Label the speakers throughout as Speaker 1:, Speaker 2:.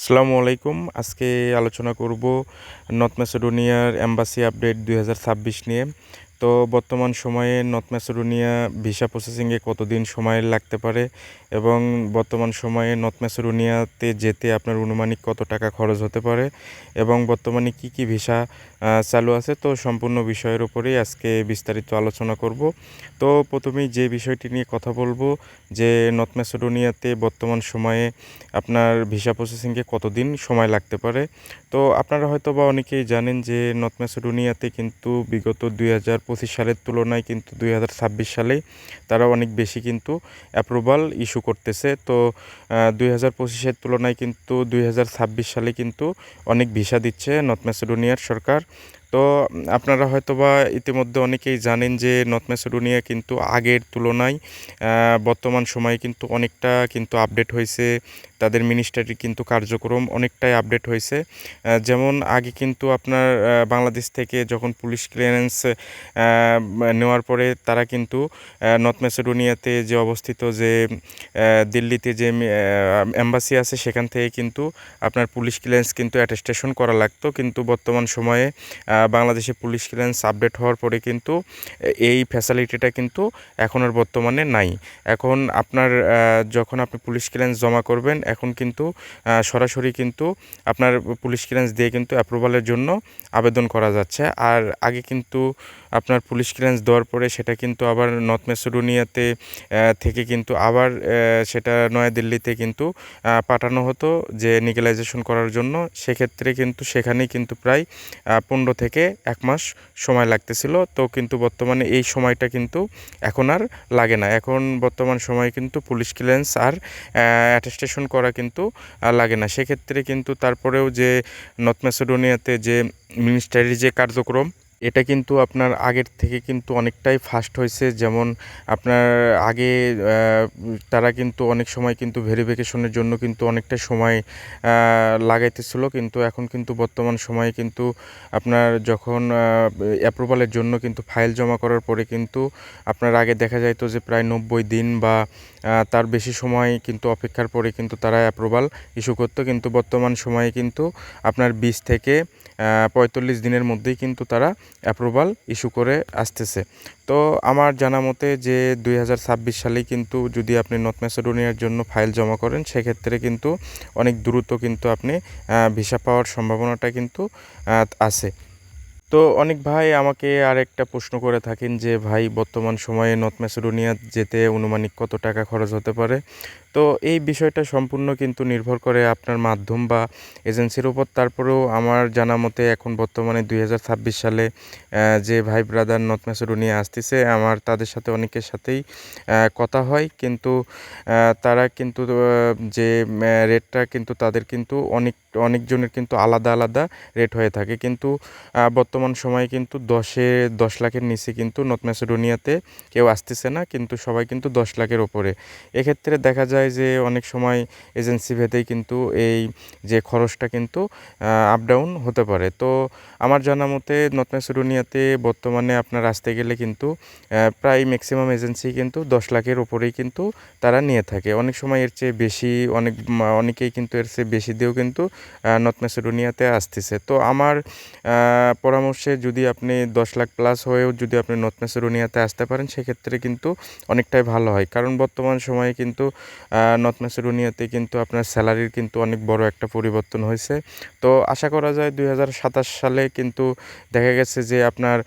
Speaker 1: আসসালামু আলাইকুম। আজকে আলোচনা করব নর্থ ম্যাসেডোনিয়ার এম্বাসি আপডেট ২০২৬ নিয়ে। তো বর্তমান সময়ে নর্থ ম্যাসেডোনিয়া ভিসা প্রসেসিংয়ে কতদিন সময় লাগতে পারে এবং বর্তমান সময়ে নর্থ ম্যাসেডোনিয়াতে যেতে আপনার আনুমানিক কত টাকা খরচ হতে পারে এবং বর্তমানে কি কি ভিসা চালু আছে, তো সম্পূর্ণ বিষয়ের উপরেই আজকে বিস্তারিত আলোচনা করব। তো প্রথমেই যে বিষয়টি নিয়ে কথা বলবো যে নর্থ ম্যাসেডোনিয়াতে বর্তমান সময়ে আপনার ভিসা প্রসেসিংয়ে কতদিন সময় লাগতে পারে। তো আপনারা হয়তো বা অনেকেই জানেন যে নর্থ ম্যাসেডোনিয়াতে কিন্তু বিগত ২০২৫ সালের তুলনায় কিন্তু ২০২৬ সালেই তারা অনেক বেশি কিন্তু অ্যাপ্রুভাল ইস্যু করতেছে। তো ২০২৫-এর তুলনায় কিন্তু ২০২৬ সালে কিন্তু অনেক ভিসা দিচ্ছে নর্থ ম্যাসেডোনিয়ার সরকার। তো আপনারা হয়তোবা ইতিমধ্যে অনেকেই জানেন যে নর্থ ম্যাসেডোনিয়া কিন্তু আগের তুলনায় বর্তমান সময়ে কিন্তু অনেকটা কিন্তু আপডেট হয়েছে। তাদের মিনিস্ট্রি কিন্তু কার্যক্রম অনেকটাই আপডেট হয়েছে। যেমন আগে কিন্তু আপনার বাংলাদেশ থেকে যখন পুলিশ ক্লিয়ারেন্স নেওয়ার পরে তারা কিন্তু নর্থ ম্যাসেডোনিয়াতে যে অবস্থিত যে দিল্লিতে যে এম্বাসি আছে সেখান থেকে কিন্তু আপনার পুলিশ ক্লিয়ারেন্স কিন্তু অ্যাটেস্টেশন করা লাগতো। কিন্তু বর্তমান সময়ে বাংলাদেশে পুলিশ ক্লিয়ারেন্স আপডেট হওয়ার পরে কিন্তু এই ফ্যাসিলিটিটা কিন্তু এখন আর বর্তমানে নাই। এখন আপনার যখন আপনি পুলিশ ক্লিয়ারেন্স জমা করবেন এখন কিন্তু সরাসরি কিন্তু আপনার পুলিশ ক্লিয়ারেন্স দিয়ে কিন্তু অ্যাপ্রুভালের জন্য আবেদন করা যাচ্ছে। আর আগে কিন্তু আপনার পুলিশ ক্লিয়ারেন্স দেওয়ার পরে সেটা কিন্তু আবার নর্থ ম্যাসেডোনিয়াতে থেকে কিন্তু আবার সেটা নয়াদিল্লিতে কিন্তু পাঠানো হতো যে লিগ্যালাইজেশন করার জন্য। সেক্ষেত্রে কিন্তু সেখানেই কিন্তু প্রায় 15 থেকে 1 মাস সময় লাগতেছিল। তো কিন্তু বর্তমানে এই সময়টা কিন্তু এখন আর লাগে না। এখন বর্তমান সময়ে কিন্তু পুলিশ ক্লিয়ারেন্স আর অ্যাটেস্টেশন করা কিন্তু লাগে না। সেক্ষেত্রে কিন্তু তারপরেও যে নর্থ ম্যাসেডোনিয়াতে যে মিনিস্ট্রির যে কার্যক্রম এটা কিন্তু আপনার আগের থেকে কিন্তু অনেকটাই ফাস্ট হয়েছে। যেমন আপনার আগে তারা কিন্তু অনেক সময় কিন্তু ভেরিফিকেশনের জন্য কিন্তু অনেকটা সময় লাগাইতেছিল, কিন্তু এখন কিন্তু বর্তমান সময়ে কিন্তু আপনার যখন অ্যাপ্রুভালের জন্য কিন্তু ফাইল জমা করার পরে কিন্তু আপনার আগে দেখা যাইতো যে প্রায় 90 দিন বা তার বেশি সময় কিন্তু অপেক্ষার পরে কিন্তু তারা অ্যাপ্রুভাল ইস্যু করতো। কিন্তু বর্তমান সময়ে কিন্তু আপনার 20 থেকে 45 দিনের মধ্যেই কিন্তু তারা অ্যাপ্রুভাল ইস্যু করে আসতেছে। তো আমার জানা মতে যে 2026 সালেই কিন্তু যদি আপনি নর্থ ম্যাসেডোনিয়ার জন্য ফাইল জমা করেন সেক্ষেত্রে কিন্তু অনেক দ্রুত কিন্তু আপনি ভিসা পাওয়ার সম্ভাবনাটা কিন্তু আছে। তো অনেক ভাই আমাকে আরেকটা প্রশ্ন করে থাকেন যে ভাই বর্তমান সময়ে নর্থ ম্যাসেডোনিয়া যেতে আনুমানিক কত টাকা খরচ হতে পারে। তো এই বিষয়টা সম্পূর্ণ কিন্তু নির্ভর করে আপনার মাধ্যম বা এজেন্সির উপর। তারপরেও আমার জানা মতে এখন বর্তমানে 2026 সালে যে ভাই ব্রাদার নর্থ ম্যাসেডোনিয়া আসতেছে আমার তাদের সাথে অনেকের সাথেই কথা হয়, কিন্তু তারা কিন্তু যে রেটটা কিন্তু তাদের কিন্তু অনেকজনের কিন্তু আলাদা আলাদা রেট হয়ে থাকে। কিন্তু বর্তমান সময়ে কিন্তু 10 লাখের নিচে কিন্তু নর্থ ম্যাসেডোনিয়াতে কেউ আসতেছে না, কিন্তু সবাই কিন্তু 10 লাখের ওপরে। এক্ষেত্রে দেখা যায় যে অনেক সময় এজেন্সি ভেদেই কিন্তু এই যে খরচটা কিন্তু আপ ডাউন হতে পারে। তো আমার জানা মতে নর্থ ম্যাসেডোনিয়াতে বর্তমানে আপনার আসতে গেলে কিন্তু প্রায় ম্যাক্সিমাম এজেন্সি কিন্তু 10 লাখের ওপরেই কিন্তু তারা নিয়ে থাকে। অনেক সময় এর চেয়ে বেশি অনেকেই কিন্তু এর চেয়ে বেশি দিয়েও কিন্তু নর্থ ম্যাসেডোনিয়াতে আসতেছে। তো আমার পরামর্শে যদি আপনি 10 লাখ প্লাস হয়েও যদি আপনি নর্থ ম্যাসেডোনিয়াতে আসতে পারেন সেক্ষেত্রে কিন্তু অনেকটাই ভালো হয়। কারণ বর্তমান সময়ে কিন্তু নর্থ ম্যাসেডোনিয়াতে কিন্তু আপনার স্যালারির কিন্তু অনেক বড় একটা পরিবর্তন হয়েছে। তো আশা করা যায় 2027 সালে কিন্তু দেখা গেছে যে আপনার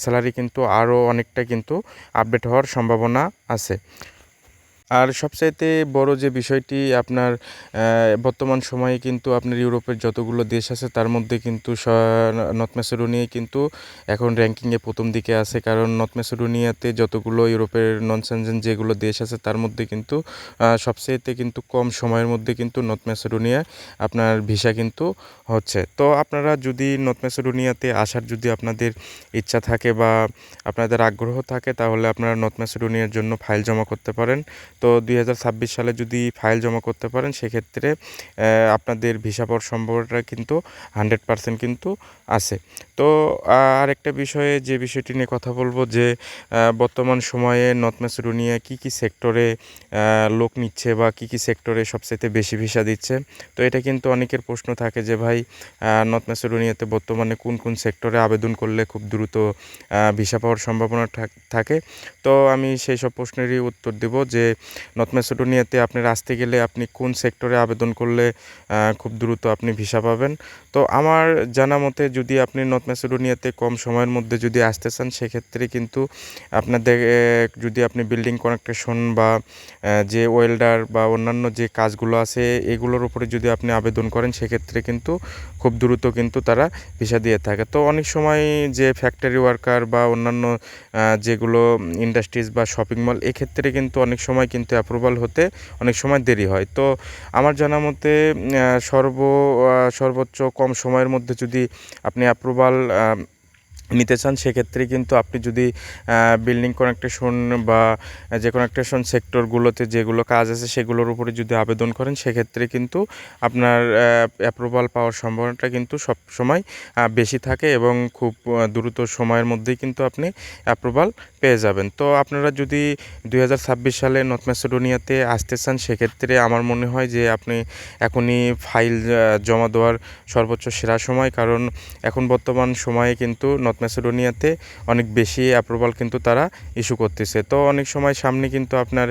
Speaker 1: স্যালারি কিন্তু আরও অনেকটা কিন্তু আপডেট হওয়ার সম্ভাবনা আছে। আর সবচাইতে বড় যে বিষয়টি আপনার বর্তমান সময়ে কিন্তু আপনার ইউরোপের যতগুলো দেশ আছে তার মধ্যে কিন্তু নর্থ ম্যাসেডোনিয়াই কিন্তু এখন র্যাঙ্কিংয়ে প্রথম দিকে আছে। কারণ নর্থ ম্যাসেডোনিয়াতে যতগুলো ইউরোপের নন সেনজেন যেগুলো দেশ আছে তার মধ্যে কিন্তু সবচাইতে কিন্তু কম সময়ের মধ্যে কিন্তু নর্থ ম্যাসেডোনিয়া আপনার ভিসা কিন্তু হচ্ছে। তো আপনারা যদি নর্থ ম্যাসেডোনিয়াতে আসার যদি আপনাদের ইচ্ছা থাকে বা আপনাদের আগ্রহ থাকে তাহলে আপনারা নর্থ ম্যাসেডোনিয়ার জন্য ফাইল জমা করতে পারেন। তো 2026 সালে যদি ফাইল জমা করতে পারেন সেক্ষেত্রে আপনাদের ভিসা পাওয়ার সম্ভাবনাটা কিন্তু 100% কিন্তু আছে। তো আরেকটা বিষয়ে যে বিষয়টি নিয়ে কথা বলবো যে বর্তমান সময়ে নর্থ ম্যাসেডোনিয়া কী সেক্টরে লোক নিচ্ছে বা কী সেক্টরে সবচাইতে বেশি ভিসা দিচ্ছে। তো এটা কিন্তু অনেকের প্রশ্ন থাকে যে ভাই নর্থ ম্যাসেডোনিয়াতে বর্তমানে কোন সেক্টরে আবেদন করলে খুব দ্রুত ভিসা পাওয়ার সম্ভাবনা থাকে। তো আমি সেই সব প্রশ্নেরই উত্তর দেব যে নর্থ ম্যাসেডোনিয়াতে আপনার আসতে গেলে আপনি কোন সেক্টরে আবেদন করলে খুব দ্রুত আপনি ভিসা পাবেন। তো আমার জানা মতে যদি আপনি নর্থ ম্যাসেডোনিয়াতে কম সময়ের মধ্যে যদি আসতে চান সেক্ষেত্রে কিন্তু আপনাদের যদি আপনি বিল্ডিং কনস্ট্রাকশন বা যে ওয়েল্ডার বা অন্যান্য যে কাজগুলো আছে এগুলোর উপরে যদি আপনি আবেদন করেন সেক্ষেত্রে কিন্তু খুব দ্রুত কিন্তু তারা ভিসা দিয়ে থাকে। তো অনেক সময় যে ফ্যাক্টরি ওয়ার্কার বা অন্যান্য যেগুলো ইন্ডাস্ট্রিজ বা শপিং মল এক্ষেত্রে কিন্তু অনেক সময় কিন্তু অ্যাপ্রুভাল হতে অনেক সময় দেরি হয়। তো আমার জানা মতে সর্বোচ্চ কম সময়ের মধ্যে যদি আপনি অ্যাপ্রুভাল নিতে চান সেক্ষেত্রে কিন্তু আপনি যদি বিল্ডিং কনস্ট্রাকশন বা যে কনস্ট্রাকশন সেক্টরগুলোতে যেগুলো কাজ আছে সেগুলোর উপরে যদি আবেদন করেন সেক্ষেত্রে কিন্তু আপনার অ্যাপ্রুভাল পাওয়ার সম্ভাবনাটা কিন্তু সব সময় বেশি থাকে এবং খুব দ্রুত সময়ের মধ্যেই কিন্তু আপনি অ্যাপ্রুভাল পেয়ে যাবেন। তো আপনারা যদি 2026 সালে নর্থ ম্যাসেডোনিয়াতে আসতে চান সেক্ষেত্রে আমার মনে হয় যে আপনি এখনই ফাইল জমা দেওয়ার সর্বোচ্চ সেরা সময়, কারণ এখন বর্তমান সময়ে কিন্তু নর্থ ম্যাসেডোনিয়াতে অনেক বেশি অ্যাপ্রুভাল কিন্তু তারা ইস্যু করতেছে। তো অনেক সময় সামনে কিন্তু আপনার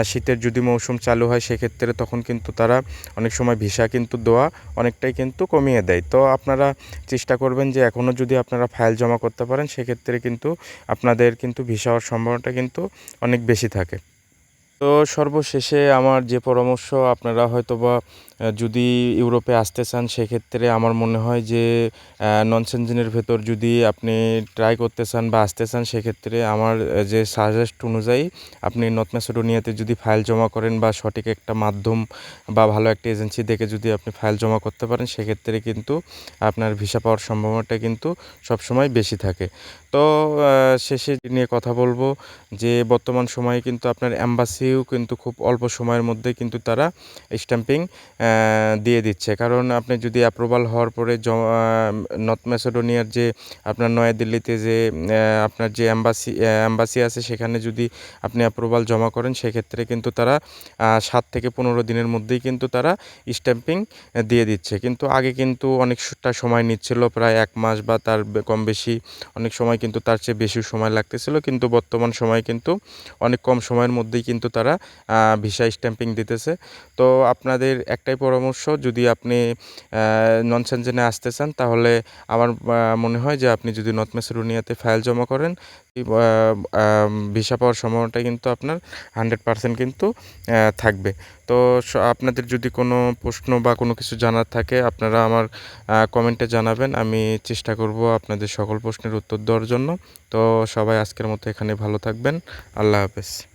Speaker 1: শীতের যদি মৌসুম চালু হয় সেক্ষেত্রে তখন কিন্তু তারা অনেক সময় ভিসা কিন্তু দেওয়া অনেকটাই কিন্তু কমিয়ে দেয়। তো আপনারা চেষ্টা করবেন যে এখনও যদি আপনারা ফাইল জমা করতে পারেন সেক্ষেত্রে কিন্তু আপনাদের কিন্তু ভিসা হওয়ার সম্ভাবনাটা কিন্তু অনেক বেশি থাকে। তো সর্বশেষে আমার যে পরামর্শ, আপনারা হয়তোবা যদি ইউরোপে আসতে চান সেক্ষেত্রে আমার মনে হয় যে নন সেনজেনের ভেতর যদি আপনি ট্রাই করতে চান বা আসতে চান সেক্ষেত্রে আমার যে সাজেস্ট অনুযায়ী আপনি নর্থ ম্যাসেডোনিয়াতে যদি ফাইল জমা করেন বা সঠিক একটা মাধ্যম বা ভালো একটা এজেন্সি দেখে যদি আপনি ফাইল জমা করতে পারেন সেক্ষেত্রে কিন্তু আপনার ভিসা পাওয়ার সম্ভাবনাটা কিন্তু সবসময় বেশি থাকে। তো শেষে নিয়ে কথা বলবো যে বর্তমান সময়ে কিন্তু আপনার অ্যাম্বাসিও কিন্তু খুব অল্প সময়ের মধ্যে কিন্তু তারা স্ট্যাম্পিং দিয়ে দিচ্ছে। কারণ আপনি যদি অ্যাপ্রুভাল হওয়ার পরে নর্থ ম্যাসেডোনিয়ার যে আপনার নয়াদিল্লিতে যে আপনার যে অ্যাম্বাসি আছে সেখানে যদি আপনি অ্যাপ্রুভাল জমা করেন সেক্ষেত্রে কিন্তু তারা 7 থেকে 15 দিনের মধ্যেই কিন্তু তারা স্ট্যাম্পিং দিয়ে দিচ্ছে। কিন্তু আগে কিন্তু অনেকটা সময় নিচ্ছিল, প্রায় 1 মাস বা তার কম বেশি, অনেক সময় কিন্তু তার চেয়ে বেশি সময় লাগতেছিল। কিন্তু বর্তমান সময়ে কিন্তু অনেক কম সময়ের মধ্যেই কিন্তু তারা ভিসা স্ট্যাম্পিং দিতেছে। তো আপনাদের একটাই পরামর্শ, যদি আপনি নন সেনজেনে আসতে চান তাহলে আমার মনে হয় যে আপনি যদি নর্থ ম্যাসেডোনিয়াতে ফাইল জমা করেন ভিসা পাওয়ার সম্ভাবনাটা কিন্তু আপনার 100% কিন্তু থাকবে। তো আপনাদের যদি কোনো প্রশ্ন বা কোনো কিছু জানার থাকে আপনারা আমার কমেন্টে জানাবেন, আমি চেষ্টা করব আপনাদের সকল প্রশ্নের উত্তর দেওয়ার জন্য। তো সবাই আজকের মতো এখানে ভালো থাকবেন। আল্লাহ হাফেজ।